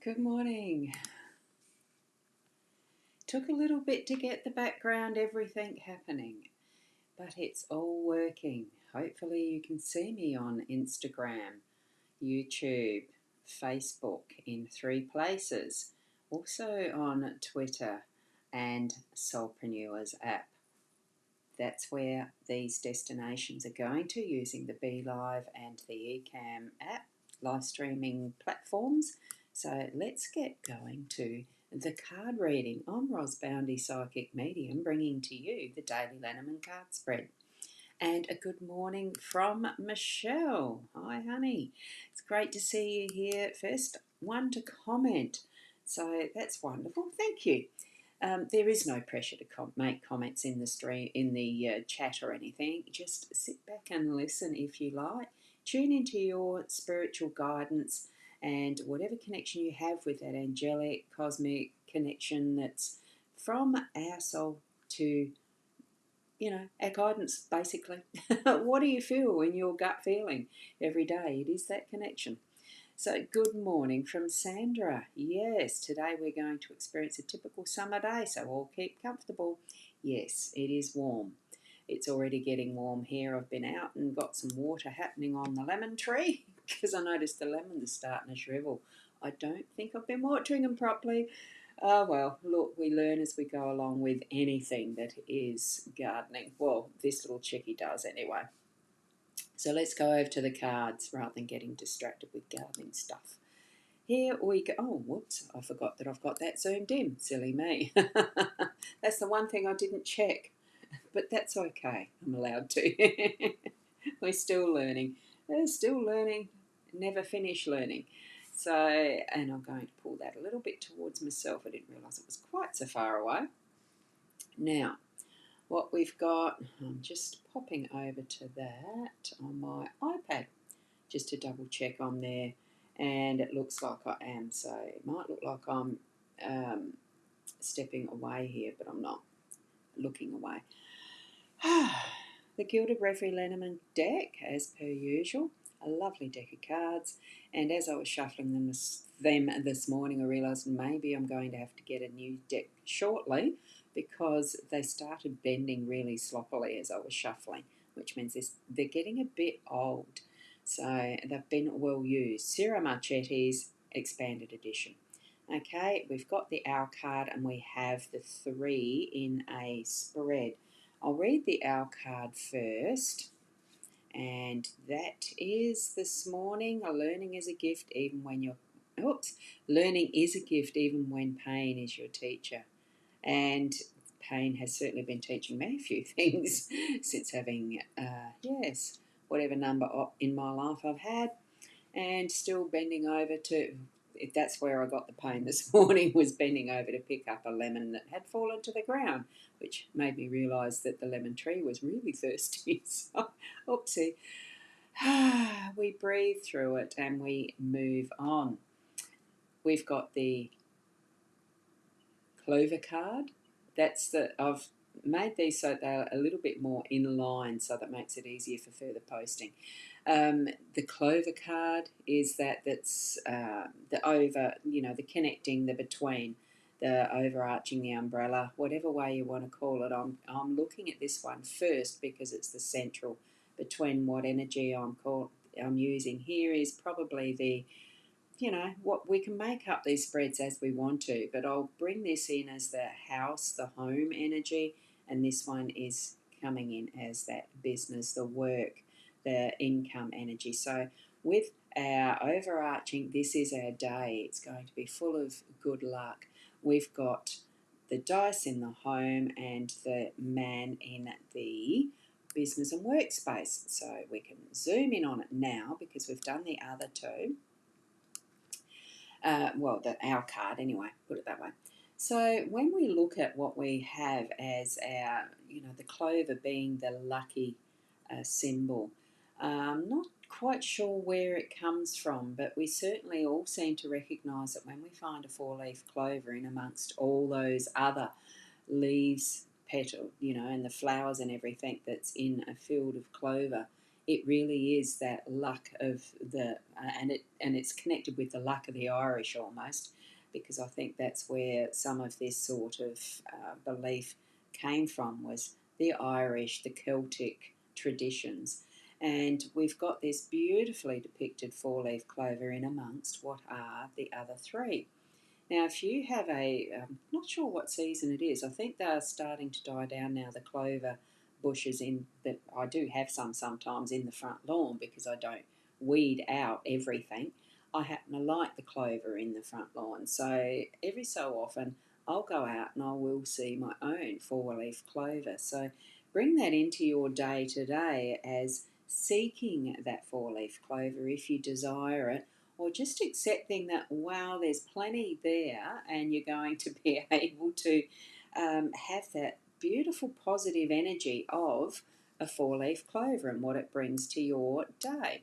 Good morning. Took a little bit to get the background everything happening, but it's all working. Hopefully you can see me on Instagram, YouTube, Facebook in 3 places, also on Twitter and Soulpreneurs app. That's where these destinations are going to using the Be Live and the Ecamm app, live streaming platforms. So let's get going to the card reading. I'm Ros Boundy, Psychic Medium, bringing to you the Daily Lenormand card spread. And a good morning from Michelle. Hi, honey. It's great to see you here. First one to comment. So that's wonderful. Thank you. There is no pressure to make comments in the stream, in the chat or anything. Just sit back and listen if you like. Tune into your spiritual guidance and whatever connection you have with that angelic, cosmic connection that's from our soul to, our guidance, basically. What do you feel in your gut feeling every day? It is that connection. So good morning from Sandra. Yes, today we're going to experience a typical summer day, so all keep comfortable. Yes, it is warm. It's already getting warm here. I've been out and got some water happening on the lemon tree because I noticed the lemons are starting to shrivel. I don't think I've been watering them properly. Oh, well, look, we learn as we go along with anything that is gardening. Well, this little chickie does anyway. So let's go over to the cards rather than getting distracted with gardening stuff. Here we go. Oh, whoops, I forgot that I've got that zoomed in. Silly me. That's the one thing I didn't check, but that's okay. I'm allowed to. We're still learning. We're still learning, never finish learning. So, and I'm going to pull that a little bit towards myself. I didn't realise it was quite so far away. Now, what we've got, I'm just popping over to that on my iPad just to double check I'm there, and it looks like I am, so it might look like I'm stepping away here, but I'm not looking away. The Gilded Reverie Lenormand deck, as per usual, a lovely deck of cards, and as I was shuffling them this morning, I realised maybe I'm going to have to get a new deck shortly because they started bending really sloppily as I was shuffling, which means they're getting a bit old. So they've been well used. Sierra Marchetti's Expanded Edition. Okay, we've got the Owl card and we have the 3 in a spread. I'll read the Owl card first, and that is this morning, learning is a gift even when learning is a gift even when pain is your teacher. And pain has certainly been teaching me a few things since having, whatever number in my life I've had, and still bending over to, if that's where I got the pain this morning, was bending over to pick up a lemon that had fallen to the ground, which made me realise that the lemon tree was really thirsty. So, oopsie. We breathe through it and we move on. We've got the Clover card. I've made these so they're a little bit more in line, so that makes it easier for further posting. The Clover card is that's the over, the connecting, the between, the overarching, the umbrella, whatever way you want to call it. I'm looking at this one first because it's the central between what energy I'm using. Here is probably the, what we can make up these spreads as we want to, but I'll bring this in as the house, the home energy, and this one is coming in as that business, the work, the income energy. So with our overarching, this is our day. It's going to be full of good luck. We've got the dice in the home and the man in the business and workspace. So we can zoom in on it now because we've done the other two. Our card anyway, put it that way. So when we look at what we have as our, the clover being the lucky symbol, not quite sure where it comes from, but we certainly all seem to recognise that when we find a 4-leaf clover in amongst all those other leaves, petal, and the flowers and everything that's in a field of clover, it really is that luck of the and it's connected with the luck of the Irish almost, because I think that's where some of this sort of belief came from, was the Irish, the Celtic traditions. And we've got this beautifully depicted four-leaf clover in amongst what are the other three. Now, if you have not sure what season it is, I think they're starting to die down now, the clover bushes in that I do have some sometimes in the front lawn because I don't weed out everything. I happen to like the clover in the front lawn. So every so often I'll go out and I will see my own four-leaf clover. So bring that into your day today as seeking that four-leaf clover if you desire it, or just accepting that, wow, there's plenty there, and you're going to be able to have that beautiful positive energy of a four-leaf clover and what it brings to your day.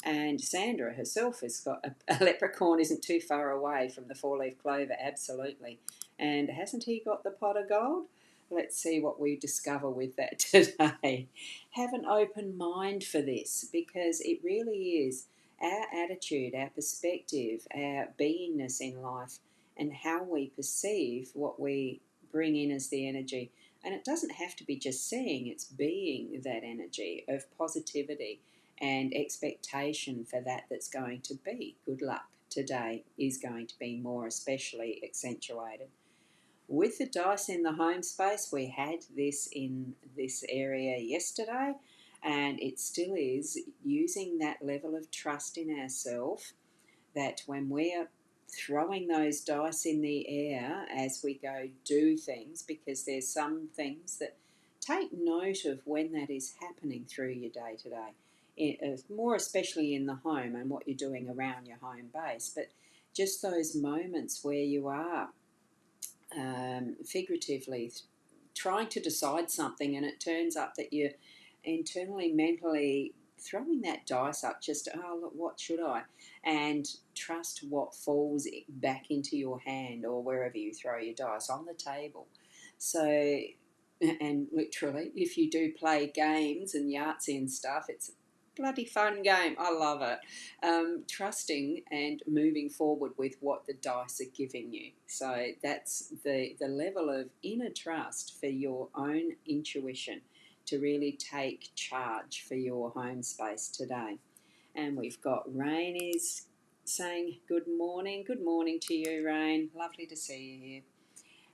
And Sandra herself has got a leprechaun isn't too far away from the four-leaf clover, absolutely. And hasn't he got the pot of gold? Let's see what we discover with that today. Have an open mind for this, because it really is our attitude, our perspective, our beingness in life, and how we perceive what we bring in as the energy. And it doesn't have to be just seeing, it's being that energy of positivity and expectation for that that's going to be. Good luck today is going to be more especially accentuated. With the dice in the home space, we had this in this area yesterday, and it still is using that level of trust in ourselves that when we're throwing those dice in the air as we go do things, because there's some things that take note of when that is happening through your day to day, more especially in the home and what you're doing around your home base, but just those moments where you are figuratively trying to decide something and it turns up that you're internally, mentally throwing that dice up just, oh, look, what should I? And trust what falls back into your hand or wherever you throw your dice on the table. So, and literally, if you do play games and Yahtzee and stuff, it's bloody fun game. I love it. Trusting and moving forward with what the dice are giving you. So that's the level of inner trust for your own intuition to really take charge for your home space today. And we've got Rain is saying good morning. Good morning to you, Rain. Lovely to see you here.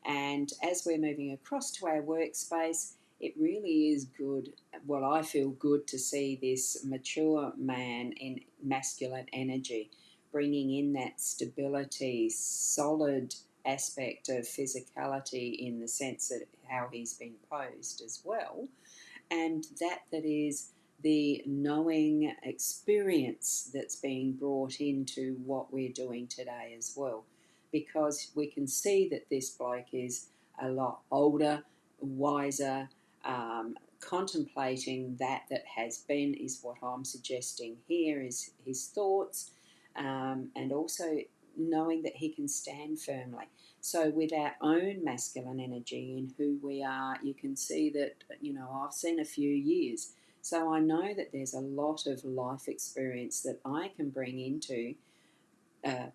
And as we're moving across to our workspace, it really is good. Well, I feel good to see this mature man in masculine energy, bringing in that stability, solid aspect of physicality in the sense that how he's been posed as well, and that is the knowing experience that's being brought into what we're doing today as well, because we can see that this bloke is a lot older, wiser, contemplating that has been, is what I'm suggesting here, is his thoughts, and also knowing that he can stand firmly. So with our own masculine energy in who we are, you can see that, I've seen a few years. So I know that there's a lot of life experience that I can bring into uh,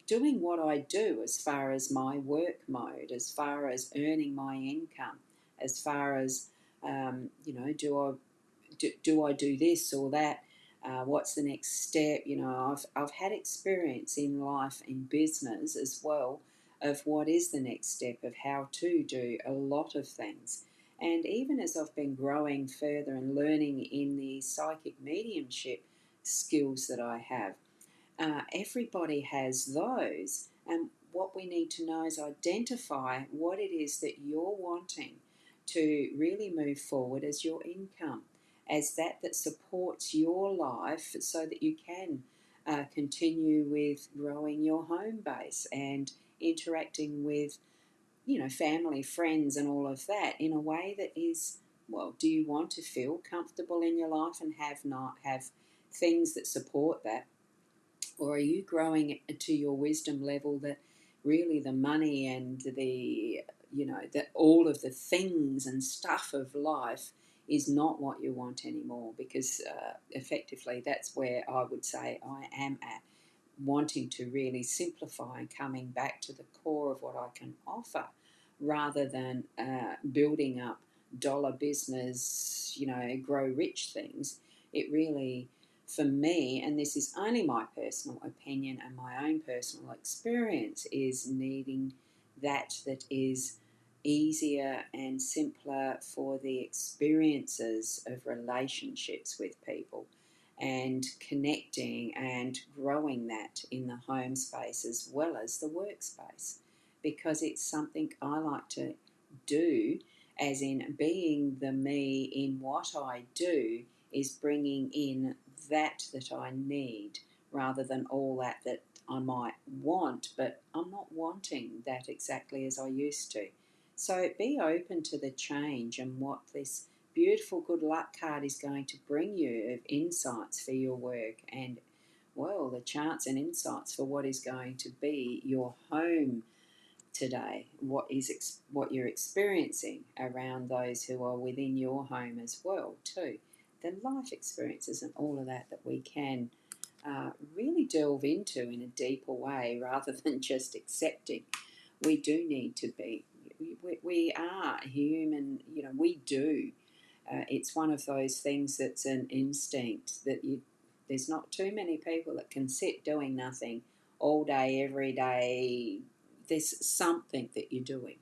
doing what I do, as far as my work mode, as far as earning my income, as far as, do I do this or that? What's the next step? I've had experience in life, in business as well, of what is the next step, of how to do a lot of things. And even as I've been growing further and learning in the psychic mediumship skills that I have, everybody has those. And what we need to know is identify what it is that you're wanting to really move forward as your income, as that supports your life, so that you can continue with growing your home base and interacting with, family, friends, and all of that in a way that is, well, do you want to feel comfortable in your life and have things that support that? Or are you growing to your wisdom level that really the money and the all of the things and stuff of life is not what you want anymore, because effectively that's where I would say I am at, wanting to really simplify and coming back to the core of what I can offer, rather than building up dollar business, grow rich things. It really, for me, and this is only my personal opinion and my own personal experience, is needing that is easier and simpler for the experiences of relationships with people, and connecting and growing that in the home space as well as the workspace, because it's something I like to do, as in being the me in what I do is bringing in that I need, rather than all that I might want, but I'm not wanting that exactly as I used to. So be open to the change and what this beautiful good luck card is going to bring you of insights for your work, and, well, the chance and insights for what is going to be your home today, what you're experiencing around those who are within your home as well too, the life experiences and all of that we can really delve into in a deeper way, rather than just accepting. We do need to be, we are human, we do. It's one of those things that's an instinct that there's not too many people that can sit doing nothing all day, every day. There's something that you're doing,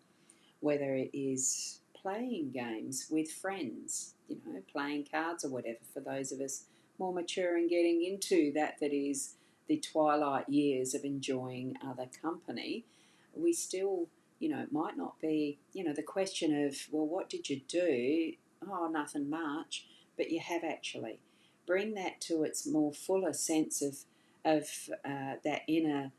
whether it is playing games with friends, playing cards or whatever. For those of us more mature and getting into that is the twilight years of enjoying other company, we still, it might not be, the question of, well, what did you do? Oh, nothing much. But you have actually. Bring that to its more fuller sense of that inner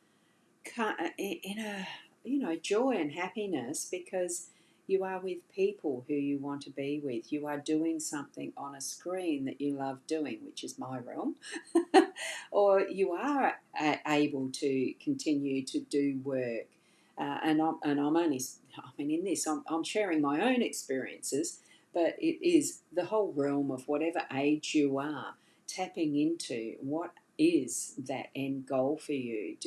joy and happiness, because you are with people who you want to be with. You are doing something on a screen that you love doing, which is my realm. Or you are able to continue to do work. I'm only, in this, I'm sharing my own experiences, but it is the whole realm of whatever age you are, tapping into what is that end goal for you.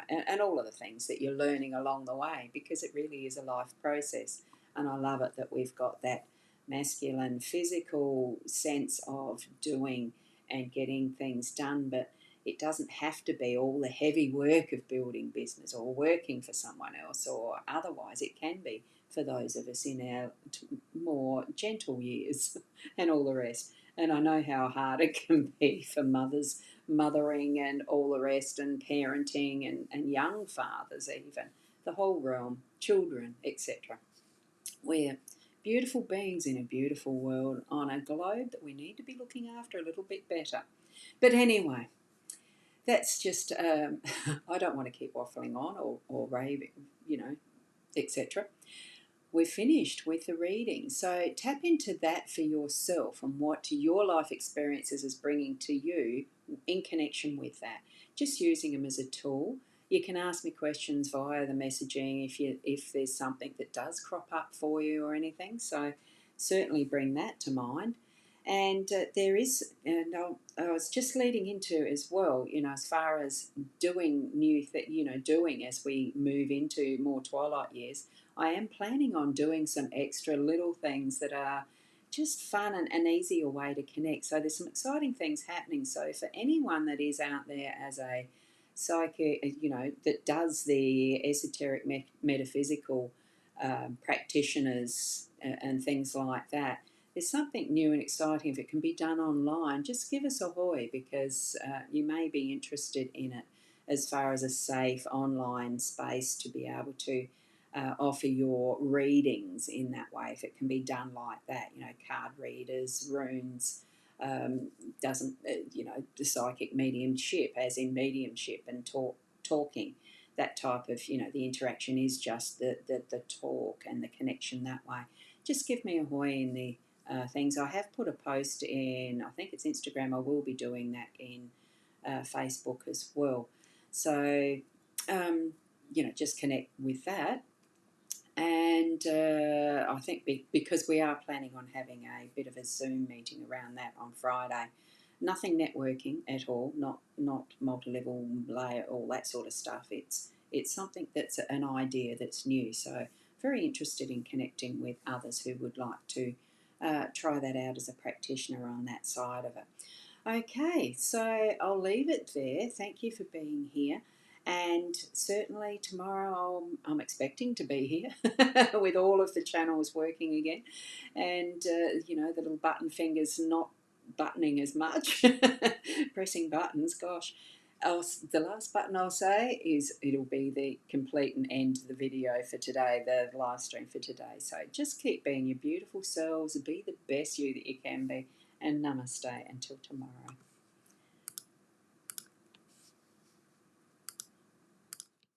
And all of the things that you're learning along the way, because it really is a life process. And I love it that we've got that masculine physical sense of doing and getting things done, but it doesn't have to be all the heavy work of building business or working for someone else or otherwise. It can be for those of us in our more gentle years and all the rest. And I know how hard it can be for mothers, mothering and all the rest, and parenting, and young fathers even, the whole realm, children, etc. We're beautiful beings in a beautiful world on a globe that we need to be looking after a little bit better. But anyway, that's just, I don't want to keep waffling on or raving, etc. We're finished with the reading. So tap into that for yourself and what your life experiences is bringing to you in connection with that. Just using them as a tool. You can ask me questions via the messaging if there's something that does crop up for you or anything. So certainly bring that to mind. And there is, and I was just leading into as well, as far as doing doing as we move into more twilight years, I am planning on doing some extra little things that are just fun and an easier way to connect. So there's some exciting things happening. So for anyone that is out there as a psychic, that does the esoteric metaphysical practitioners and things like that, there's something new and exciting. If it can be done online, just give us a hoy, because you may be interested in it, as far as a safe online space to be able to offer your readings in that way. If it can be done like that, card readers, runes, doesn't, the psychic mediumship, as in mediumship and talking, that type of, the interaction is just the talk and the connection that way. Just give me a hoy in the things. I have put a post in, I think it's Instagram. I will be doing that in Facebook as well. So, just connect with that. And I think because we are planning on having a bit of a Zoom meeting around that on Friday. Nothing networking at all, not multi-level layer, all that sort of stuff. It's something that's an idea that's new. So very interested in connecting with others who would like to try that out as a practitioner on that side of it. Okay, so I'll leave it there. Thank you for being here. And certainly tomorrow I'm expecting to be here with all of the channels working again. And, the little button fingers not buttoning as much, pressing buttons, gosh. The last button I'll say is it'll be the complete and end the video for today, the live stream for today. So just keep being your beautiful selves, be the best you that you can be, and namaste until tomorrow.